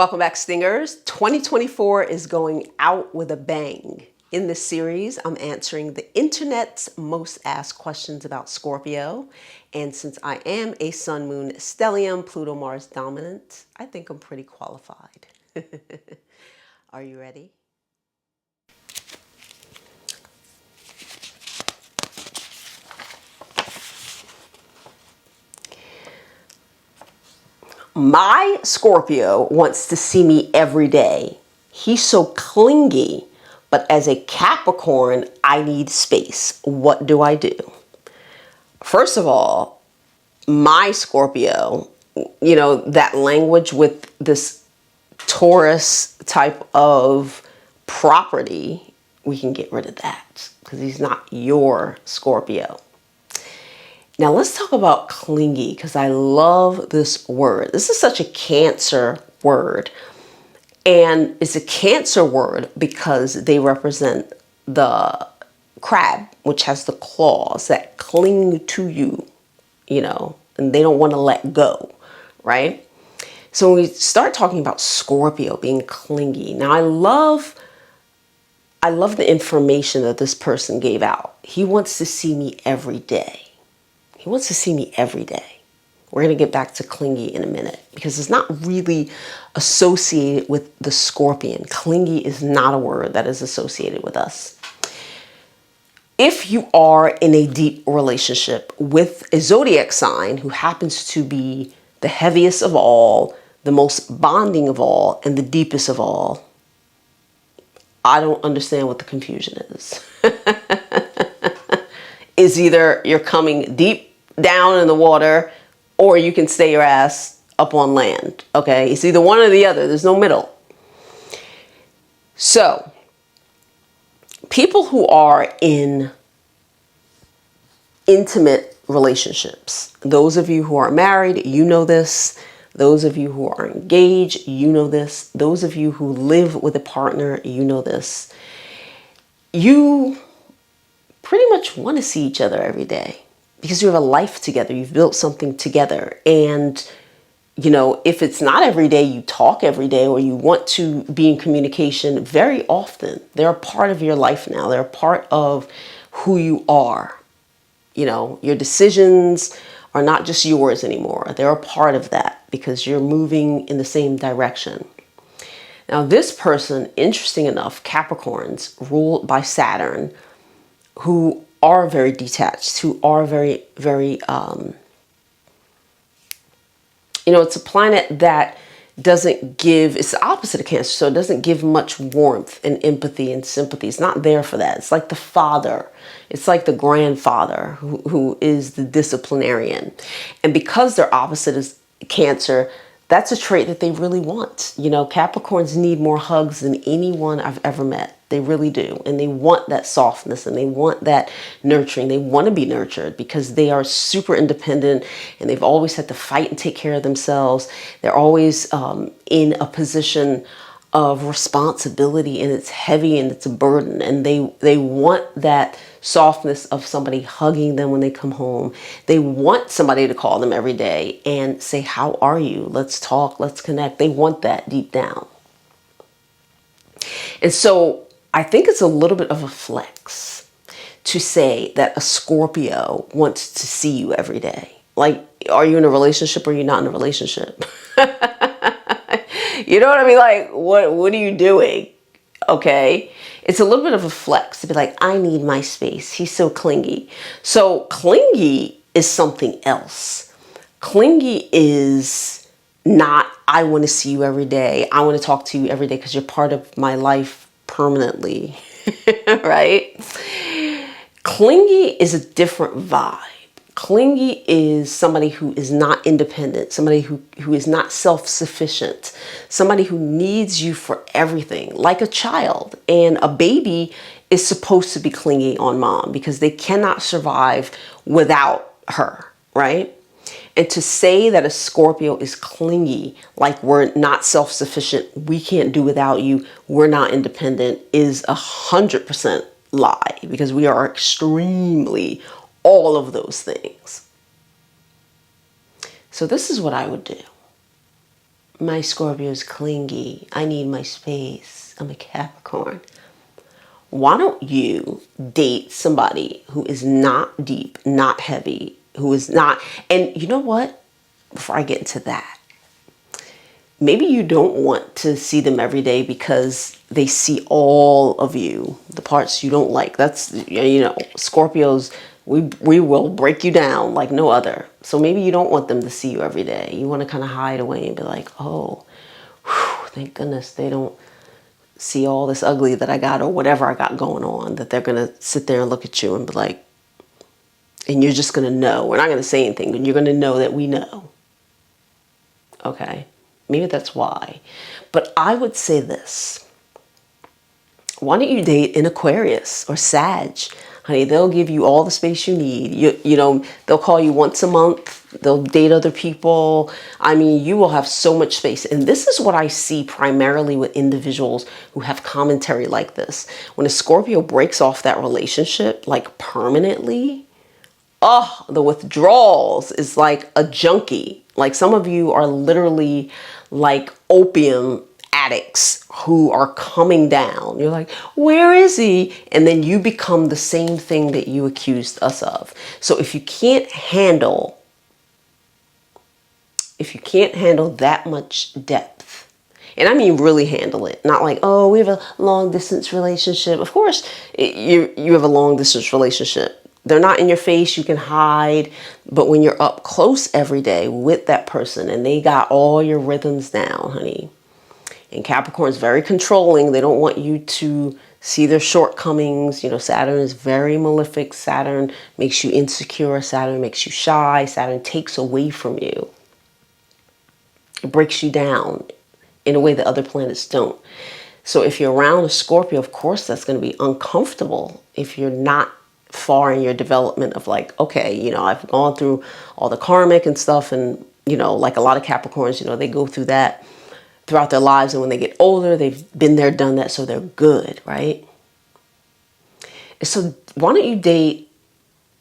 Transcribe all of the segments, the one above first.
Welcome back, Stingers. 2024 is going out with a bang. In this series, I'm answering the internet's most asked questions about Scorpio. And since I am a Sun, Moon, Stellium, Pluto, Mars dominant, I think I'm pretty qualified. Are you ready? My Scorpio wants to see me every day. He's so clingy, but as a Capricorn, I need space. What do I do? First of all, my Scorpio, that language with this Taurus type of property, we can get rid of that because he's not your Scorpio. Now let's talk about clingy, because I love this word. This is such a Cancer word. And it's a Cancer word because they represent the crab, which has the claws that cling to you, and they don't want to let go, right? So when we start talking about Scorpio being clingy, now I love the information that this person gave out. He wants to see me every day. He wants to see me every day. We're going to get back to clingy in a minute because it's not really associated with the Scorpion. Clingy is not a word that is associated with us. If you are in a deep relationship with a zodiac sign who happens to be the heaviest of all, the most bonding of all, and the deepest of all, I don't understand what the confusion is. It's either you're coming deep down in the water or you can stay your ass up on land. Okay, it's either one or the other. There's no middle. So people who are in intimate relationships, those of you who are married, you know this. Those of you who are engaged, you know this. Those of you who live with a partner, you know this. You pretty much want to see each other every day because you have a life together. You've built something together. And, if it's not every day, you talk every day or you want to be in communication very often. They're a part of your life now. They're a part of who you are. Your decisions are not just yours anymore. They're a part of that because you're moving in the same direction. Now, this person, interesting enough, Capricorns ruled by Saturn, who are very detached, who are very, very, it's a planet that doesn't give, it's the opposite of Cancer, so it doesn't give much warmth and empathy and sympathy. It's not there for that. It's like the father. It's like the grandfather who is the disciplinarian. And because their opposite is Cancer, that's a trait that they really want. Capricorns need more hugs than anyone I've ever met. They really do. And they want that softness and they want that nurturing. They want to be nurtured because they are super independent and they've always had to fight and take care of themselves. They're always in a position of responsibility, and it's heavy and it's a burden. And they want that softness of somebody hugging them when they come home. They want somebody to call them every day and say, how are you? Let's talk, let's connect. They want that deep down. And so I think it's a little bit of a flex to say that a Scorpio wants to see you every day. Like, are you in a relationship or are you not in a relationship? You know what I mean? Like, what are you doing? Okay. It's a little bit of a flex to be like, I need my space. He's so clingy. So clingy is something else. Clingy is not, I want to see you every day. I want to talk to you every day because you're part of my life permanently, right? Clingy is a different vibe. Clingy is somebody who is not independent, somebody who is not self-sufficient, somebody who needs you for everything, like a child. And a baby is supposed to be clingy on mom because they cannot survive without her, right? And to say that a Scorpio is clingy, like we're not self-sufficient, we can't do without you, we're not independent, is 100% lie because we are extremely all of those things. So this is what I would do. My Scorpio's clingy. I need my space. I'm a Capricorn. Why don't you date somebody who is not deep, not heavy, who is not, and you know what? Before I get into that, maybe you don't want to see them every day because they see all of you, the parts you don't like. That's, Scorpios, we will break you down like no other. So maybe you don't want them to see you every day. You want to kind of hide away and be like, oh, whew, thank goodness they don't see all this ugly that I got or whatever I got going on, that they're going to sit there and look at you and be like, and you're just going to know. We're not going to say anything, but you're going to know that we know. Okay. Maybe that's why. But I would say this. Why don't you date an Aquarius or Sag? Honey, they'll give you all the space you need. They'll call you once a month. They'll date other people. I mean, you will have so much space. And this is what I see primarily with individuals who have commentary like this. When a Scorpio breaks off that relationship, like permanently, the withdrawals is like a junkie. Like some of you are literally like opium addicts who are coming down. You're like, where is he? And then you become the same thing that you accused us of. So if you can't handle that much depth, and I mean really handle it, not like, oh, we have a long distance relationship. Of course, you have a long distance relationship. They're not in your face, you can hide, but when you're up close every day with that person and they got all your rhythms down, honey. And Capricorn's very controlling. They don't want you to see their shortcomings. Saturn is very malefic. Saturn makes you insecure. Saturn makes you shy. Saturn takes away from you. It breaks you down in a way that other planets don't. So if you're around a Scorpio, of course, that's going to be uncomfortable if you're not far in your development of like, okay, I've gone through all the karmic and stuff. And, like a lot of Capricorns, they go through that throughout their lives. And when they get older, they've been there, done that. So they're good, right? So why don't you date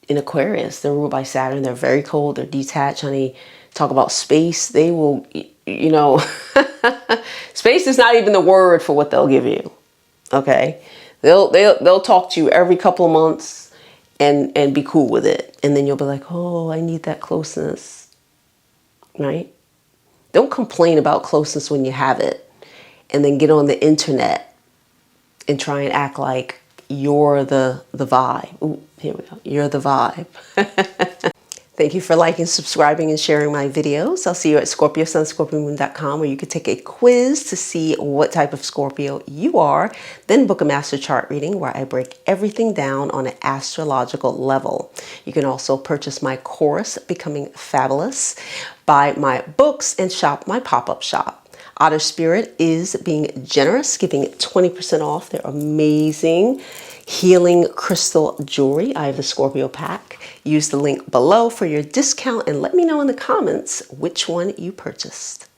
an Aquarius? They're ruled by Saturn. They're very cold. They're detached, honey. Talk about space. They will, space is not even the word for what they'll give you. Okay. They'll talk to you every couple of months and be cool with it. And then you'll be like, oh, I need that closeness. Right? Don't complain about closeness when you have it and then get on the internet and try and act like you're the vibe. Ooh, here we go. You're the vibe. Thank you for liking, subscribing, and sharing my videos. I'll see you at ScorpioSunScorpioMoon.com, where you can take a quiz to see what type of Scorpio you are. Then book a master chart reading where I break everything down on an astrological level. You can also purchase my course, Becoming Fabulous, buy my books, and shop my pop-up shop. Otter Spirit is being generous, giving 20% off their amazing healing crystal jewelry. I have the Scorpio pack. Use the link below for your discount and let me know in the comments which one you purchased.